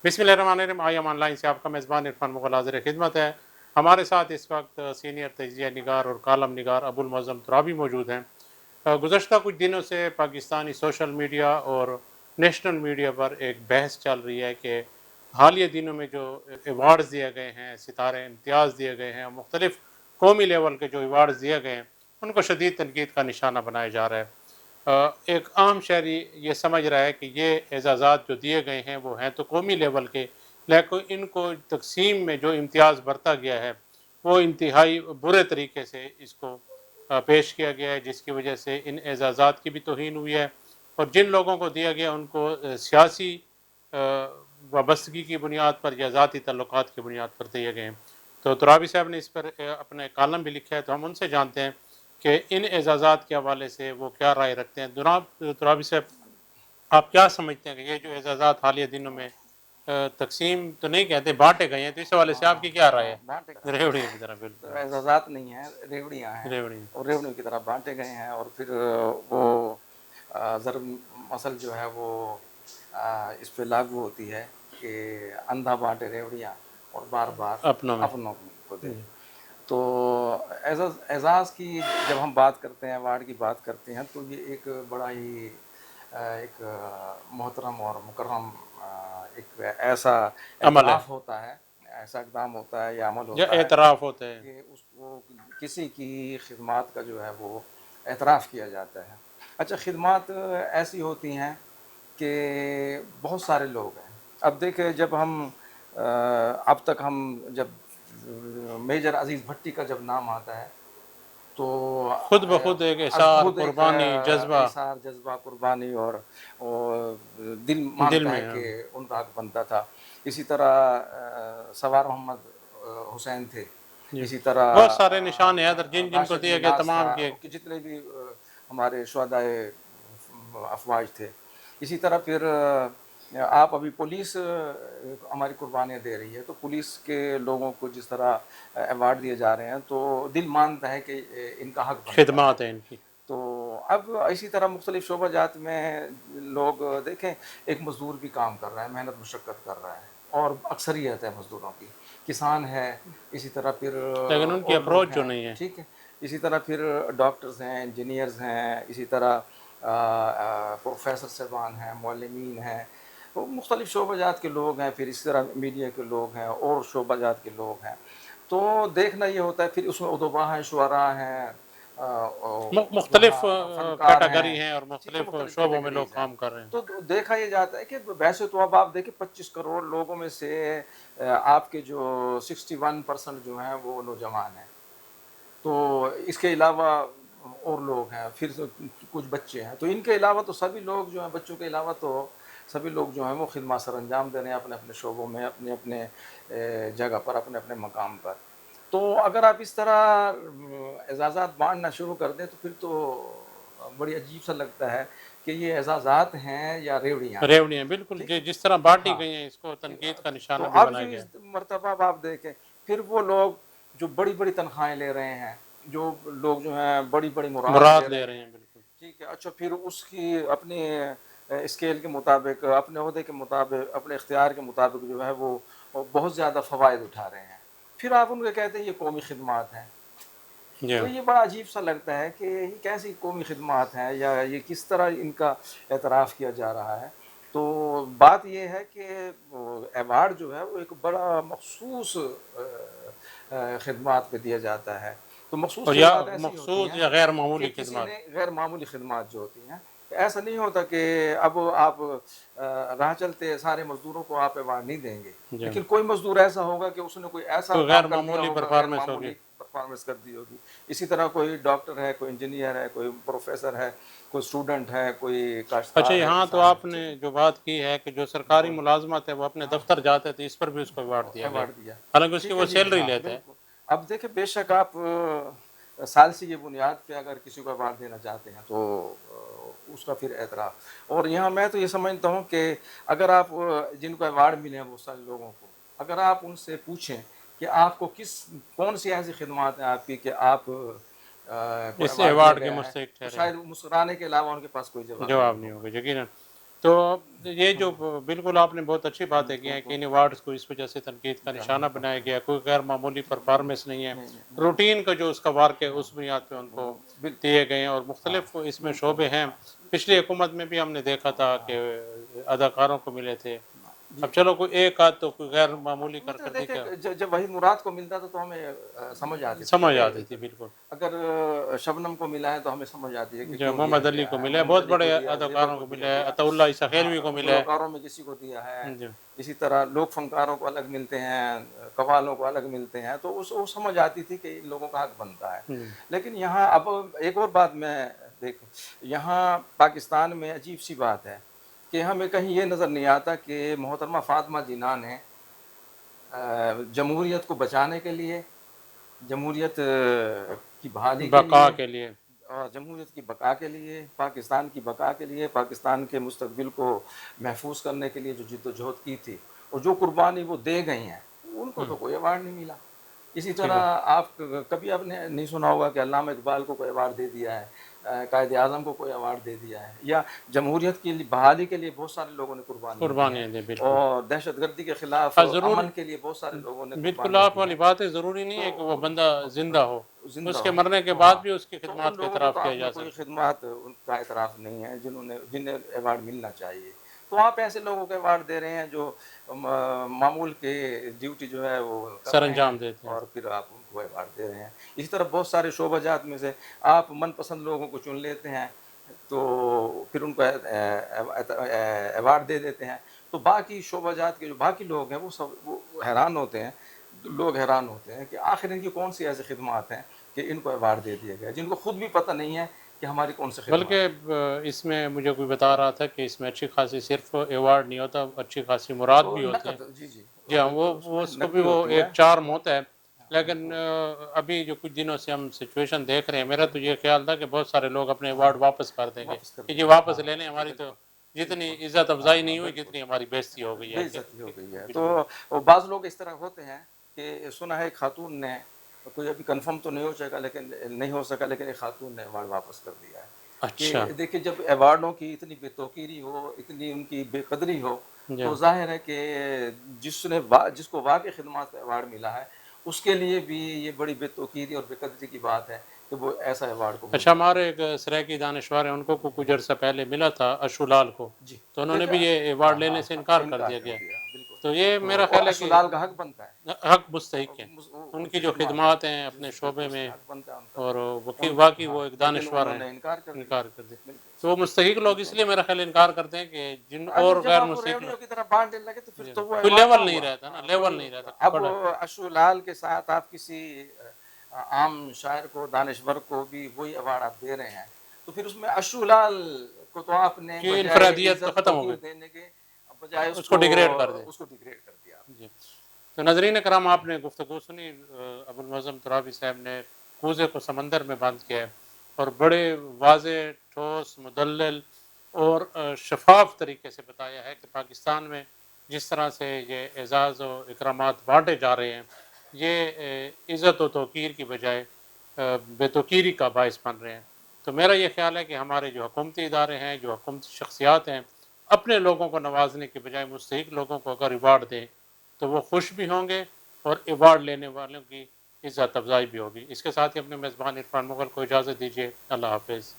बिस्मिल्लाहिर्रहमानिर्रहीम। IM online से आपका मेज़बान इरफान मुग़ल हाज़िर खिदमत है। हमारे साथ इस वक्त सीनियर तजिज़िया निगार और कालम निगार अबुल मुअज़्ज़म तुराबी मौजूद हैं। गुज़श्ता कुछ दिनों से पाकिस्तानी सोशल मीडिया और नेशनल मीडिया पर एक बहस चल रही है कि हालिया दिनों में जो अवार्ड्स दिए गए हैं, सितारे इम्तियाज़ दिए गए हैं, मुख्तलिफ़ कौमी लेवल के जो अवार्ड्स दिए गए हैं, उनको शदीद तनकीद का निशाना बनाया जा रहा है। एक आम शहरी ये समझ रहा है कि ये एजाज़ात जो दिए गए हैं वो हैं तो कौमी लेवल के, लेकिन इनको तकसीम में जो इम्तियाज़ बरता गया है वो इंतहाई बुरे तरीके से इसको पेश किया गया है, जिसकी वजह से इन एजाज़ात की भी तौहीन हुई है और जिन लोगों को दिया गया उनको सियासी वाबस्तगी की बुनियाद पर या ज़ाती तल्लुकात की बुनियाद पर दिए गए हैं। तो तुराबी साहब ने इस पर अपने कालम भी लिखा है, तो हम उनसे जानते हैं कि इन एजाज़ात के हवाले से वो क्या राय रखते हैं। जनाब तुराबी साहब, आप क्या समझते हैं कि ये जो एजाज़ात हालिया दिनों में तकसीम तो नहीं कहते, बाँटे गए हैं, तो इस हवाले से आपकी क्या राय है? रेवड़ियों की तरह, तो बिल्कुल एजाज़ात नहीं हैं, रेवड़ियाँ हैं रेवड़ी और रेवड़ियों की तरह बांटे गए हैं। और फिर वो ज़रूर मसल जो है वो इस पे लागू होती है कि अंधा बांटे रेवड़ियाँ और बार बार अपनों में। अपनों को दे। तो एजाज़ की जब हम बात करते हैं, अवार्ड की बात करते हैं, तो ये एक बड़ा ही एक मोहतरम और मुकर्रम एक ऐसा अमल है एतराफ़ होता है, ऐसा इक़दाम होता है या अमल या होता है एतराफ़ होता है। कि उसको किसी की खिदमत का जो है वो एतराफ़ किया जाता है। अच्छा, खिदमत ऐसी होती हैं कि बहुत सारे लोग हैं। अब देखिए, जब हम अब तक हम जब मेजर अज़ीज़ भट्टी का जब नाम आता है तो खुद ब खुद एक एहसार, खुद एक कुर्बानी, जज्बा एसार जज्बा कुर्बानी और दिल मानता दिल में है है। कि उनका हक बनता था। इसी तरह सवार मोहम्मद हुसैन थे। जी, इसी तरह बहुत सारे निशान हैं अदर जिन जिनको राशिद दिए गए मिन्हाज तमाम था, के। कि जितने भी हमारे शुहदाए अफवाज थे। इसी तरह फिर आप अभी पुलिस हमारी कुर्बानियाँ दे रही है, तो पुलिस के लोगों को जिस तरह अवार्ड दिए जा रहे हैं तो दिल मानता है कि इनका हक बनता है। खिदमत है इनकी। तो अब इसी तरह मुख्तलिफ़ शोबाजात में लोग देखें, एक मज़दूर भी काम कर रहा है, मेहनत मुशक्क़त कर रहा है और अक्सरियत है मज़दूरों की, किसान है, इसी तरह फिर लेकिन उनकी और लोग अप्रोच जो हैं, नहीं है। ठीक है। इसी तरह फिर डॉक्टर्स हैं, इंजीनियर्स हैं, इसी तरह प्रोफेसर साहबान हैं, मुअल्लिमीन हैं, तो मुख्तलिफ़ शोबाजात के लोग हैं, फिर इसी तरह मीडिया के लोग हैं और शोबाजात के लोग हैं। तो देखना ये होता है, फिर उसमें उदबा हैं, शुअरा हैं, जो मुख्तलिफ हाँ फ़नकार कैटेगरी हैं, हैं और ठीक है, मुख्तलिफ मुख्तलिफ़ शोबों में लोग कैटेगरीज़ हैं। काम कर रहे हैं। तो देखा ये जाता है कि वैसे तो अब आप देखिए 25 करोड़ लोगों में से आपके जो 61% जो हैं वो नौजवान हैं। तो इसके अलावा और लोग हैं, फिर कुछ बच्चे हैं। तो इनके अलावा तो सभी लोग जो हैं, बच्चों के अलावा तो सभी लोग जो हैं वो खिदमत सर अंजाम दे रहे हैं अपने अपने शोबों में, अपने अपने जगह पर, अपने अपने मकाम पर। तो अगर आप इस तरह एजाज़ात बाँटना शुरू कर दें तो फिर तो बड़ी अजीब सा लगता है कि ये एजाज़ात हैं या रेवड़ियाँ हैं, रेवड़ियाँ बिल्कुल ठीक है। जिस तरह बाँटी हाँ, गई हैं, इसको तनकीद का तो निशाना भी अब बनाया जो गया इस है। मर्तबा अब आप देखें, फिर वो लोग जो बड़ी-बड़ी तनख्वाहें ले रहे हैं, जो लोग जो हैं बड़ी-बड़ी मुराद ले मुराद रहे ले रहे हैं, हैं बिल्कुल। ठीक है। अच्छा, फिर उसकी अपने स्केल के मुताबिक, अपने ओहदे के मुताबिक, अपने इख्तियार के मुताबिक जो है वो बहुत ज़्यादा फ़वाइद उठा रहे हैं। फिर आप उनको कहते हैं ये कौमी खिदमत हैं। जी तो हाँ। ये बड़ा अजीब सा लगता है कि ये कैसी कौमी खिदमत हैं या ये किस तरह इनका एतराफ़ किया जा रहा है। तो बात ये है कि अवार्ड जो है वो एक बड़ा मखसूस खिदमत पे दिया जाता है। तो मखसूस और या खिदमत ऐसी होती मखसूस हैं या गैर कि मामूली किसी खिदमत। ने गैर मामूली खिदमत जो होती हैं, ऐसा नहीं होता कि अब आप राह चलते सारे मज़दूरों को आप अवार्ड नहीं देंगे, जी हाँ। लेकिन कोई मज़दूर ऐसा होगा कि उसने कोई ऐसा कोई काम गैर कर दिया मामूली होगा, गैर परफॉर्मेंस मामूली होगी। परफॉर्मेंस कर दी होगी। इसी तरह कोई डॉक्टर है, कोई इंजीनियर है, कोई प्रोफेसर है, कोई स्टूडेंट है, कोई अच्छा, काश्तकार है, यहाँ तो किसान है, आपने ठीक है। जो बात की है कि जो सरकारी बोल मुलाजमत है वो अपने हाँ, दफ्तर जाते थे, इस पर भी उसको अवार्ड दिया गया, अवार्ड दिया, हालांकि उसकी ठीक है वो जी, सैलरी हाँ, लेता है। बिल्कुल। अब देखिए, बेशक आप साल की बुनियाद पे अगर किसी को अवार्ड देना चाहते हैं तो उसका फिर एतराफ़। और यहाँ मैं तो ये समझता हूँ कि अगर आप जिनको अवार्ड मिले हैं बहुत सारे लोगों को, अगर आप उनसे पूछें कि आपको कौन सी ऐसी खिदमत है आपकी कि आप को इससे अवार्ड दिया अवार्ड के गया है, मुस्तहिक तो ठहरे हैं। शायद मुस्कुराने के अलावा उनके पास कोई जवाब नहीं जवाब नहीं होगा। होगा यकीनन। تو یہ جو بالکل آپ نے بہت اچھی باتیں کی ہیں کہ ان ایوارڈس کو اس وجہ سے تنقید کا نشانہ بنایا گیا، کوئی غیر معمولی پرفارمنس نہیں ہے، روٹین کا جو اس کا ورک ہے اس بنیاد پہ ان کو دیے گئے ہیں، اور مختلف اس میں شعبے ہیں۔ پچھلی حکومت میں بھی ہم نے دیکھا تھا کہ اداکاروں کو ملے تھے، اب چلو کوئی ایک آدھ تو کوئی غیر معمولی تو کر دے دیکھیں کیا جب وہی مراد کو ملتا تھا تو ہمیں سمجھ آتی تھی سمجھ کہ آتی تھی بالکل۔ اگر شبنم کو ملا ہے تو ہمیں سمجھ آتی ہے کہ جو کیوں دیا محمد علی گیا کو ہے، ملا ہے، محمد بہت علی کو بڑے دیا، زیبا اداکاروں کو کو دیا ملا ہے، گیا، عطا اللہ عیسیٰ خیلوی کو ملا ہے۔ گلوکاروں میں کسی کو دیا ہے، جی اسی طرح لوک فنکاروں کو الگ ملتے ہیں، قوالوں کو الگ ملتے ہیں، تو وہ سمجھ آتی تھی کہ ان لوگوں کا حق بنتا ہے۔ جی لیکن یہاں اب ایک اور بات میں دیکھ، یہاں پاکستان میں عجیب سی بات ہے کہ ہمیں کہیں یہ نظر نہیں آتا کہ محترمہ فاطمہ جناح نے جمہوریت کو بچانے کے لیے، جمہوریت کی بحالی کے بقا لیے، کے لیے اور جمہوریت کی بقا کے لیے، پاکستان کی بقا کے لیے، پاکستان کے مستقبل کو محفوظ کرنے کے لیے جو جد و جہد کی تھی اور جو قربانی وہ دے گئی ہیں، ان کو تو کوئی ایوارڈ نہیں ملا۔ اسی ٹھیک ہے۔ طرح آپ کبھی آپ نے نہیں سنا ہوگا کہ علامہ اقبال کو کوئی ایوارڈ دے دیا ہے، قائد اعظم کو کوئی ایوارڈ دے دیا ہے، یا جمہوریت کی بحالی کے لیے بہت سارے لوگوں نے قربانیاں دی ہیں، قربانیاں دیں بالکل۔ اور دہشت گردی کے خلاف ضرور امن کے لیے بہت سارے لوگوں نے بالکل قربانیاں آپ دی والی ہیں۔ بات ہے، ضروری نہیں ہے کہ وہ بندہ زندہ ہو، زندہ اس کے ہو مرنے کے تو بعد ہاں، بھی اس کی تو ان خدمات کا لوگوں کو اعتراف تو کیا آپ نے جا کوئی سکتا خدمات ان کا اعتراف نہیں ہے جنہیں ایوارڈ ملنا چاہیے، تو آپ ایسے لوگوں کو ایوارڈ دے رہے ہیں جو معمول کے ڈیوٹی جو ہے وہ ہے، کر سر رہے ہیں، انجام دیتے ہیں۔ اور پھر آپ ان کو ایوارڈ دے رہے ہیں۔ اسی طرح بہت سارے شعبہ جات میں سے آپ من پسند لوگوں کو چن لیتے ہیں تو پھر ان کو ایوارڈ دے دیتے ہیں، تو باقی شعبہ جات کے جو باقی لوگ ہیں وہ حیران ہوتے ہیں، لوگ حیران ہوتے ہیں کہ آخر ان کی کون سی ایسی خدمات ہیں کہ ان کو ایوارڈ دے دیا گیا، جن کو خود بھی پتہ نہیں ہے کہ ہماری کون سی خدمات ہیں۔ بلکہ اس میں مجھے کوئی بتا رہا تھا کہ اس میں اچھی خاصی صرف ایوارڈ نہیں ہوتا، اچھی خاصی مراد تو بھی ہوتے ہیں۔ نقد، جی جی جی ہاں، بالکل، اس وہ میں اس کو بھی نقدی وہ ہوتی ہے۔ ایک چارم ہوتا ہے، لیکن ابھی جو کچھ دنوں سے ہم سچویشن دیکھ رہے ہیں، میرا تو یہ خیال تھا کہ بہت سارے لوگ اپنے ایوارڈ واپس کر دیں گے واپس کر کہ دیں جی گے، واپس لے لیں، ہماری تو جتنی عزت افزائی نہیں ہوئی بالکل جتنی ہماری بےزتی ہو گئی بے ہے کہ عزتی ہو گئی ہے۔ بالکل تو بعض لوگ اس طرح ہوتے ہیں کہ سنا ہے ایک خاتون نے، کوئی ابھی کنفرم تو نہیں ہو سکا لیکن ایک خاتون نے ایوارڈ واپس کر دیا ہے اچھا کہ دیکھیں جب ایوارڈوں کی اتنی بے توقیری ہو، اتنی ان کی بے قدری ہو، جی تو ظاہر ہے کہ جس کو واقعی خدمات کا ایوارڈ ملا ہے اس کے لیے بھی یہ بڑی بے توقیری اور بے قدری کی بات ہے کہ وہ ایسا ایوارڈ قبول اچھا، کرے۔ ہمارے ایک سرائیکی دانشور ہیں، ان کو کچھ عرصہ پہلے ملا تھا اشو لال کو، جی تو انہوں نے دیکھیں، بھی یہ ایوارڈ لینے سے انکار کر دیا گیا، بالکل، تو یہ تو میرا اور خیال ہے کہ اشولال کا حق بنتا ہے، حق مستحق ہیں، ان ان کی کی جو خدمات ہے، خدمات ہیں جی اپنے جی شعبے بالکل اس میں، میں حق بنتا ہے ان کا، اور ان واقعی ہاں، وہ ایک لیکن دانشور انہوں ہیں، نے انکار کر دیا، انکار کر دیا، بالکل تو وہ مستحق لوگ اس لیے میرا خیال انکار کرتے ہیں کہ جن اگر اور جب غیر آپ مستحق ریوڑیوں کی طرح بانٹنے لگے تو پھر تو وہ کوئی ایوارڈ نہ لیول نہیں ہوا۔ رہتا نا، لیول نہیں رہتا اب بڑا۔ اشولال کے ساتھ آپ کسی عام شاعر کو، دانشور کو بھی وہی ایوارڈ آپ دے رہے ہیں، تو پھر اس میں اشولال کو تو آپ نے کہ بجائے انفرادیت تو عزت ختم ہو توقیر گئی، دینے کے بجائے اس کو ڈیگریڈ کر دے۔ اس کو ڈیگریڈ کر دیا۔ جی، تو ناظرین کرام، آپ نے گفتگو سنی، ابو المعظم ترابی صاحب نے کوزے کو سمندر میں بند کیا ہے اور بڑے واضح، ٹھوس، مدلل اور شفاف طریقے سے بتایا ہے کہ پاکستان میں جس طرح سے یہ اعزاز و اکرامات بانٹے جا رہے ہیں، یہ عزت و توقیر کی بجائے بے توقیری کا باعث بن رہے ہیں۔ تو میرا یہ خیال ہے کہ ہمارے جو حکومتی ادارے ہیں، جو حکومتی شخصیات ہیں، اپنے لوگوں کو نوازنے کے بجائے مستحق لوگوں کو اگر ایوارڈ دیں تو وہ خوش بھی ہوں گے، اور ایوارڈ لینے والوں کی عزت افزائی بھی ہوگی۔ اس کے ساتھ ہی اپنے میزبان عرفان مغل کو اجازت دیجیے۔ اللہ حافظ۔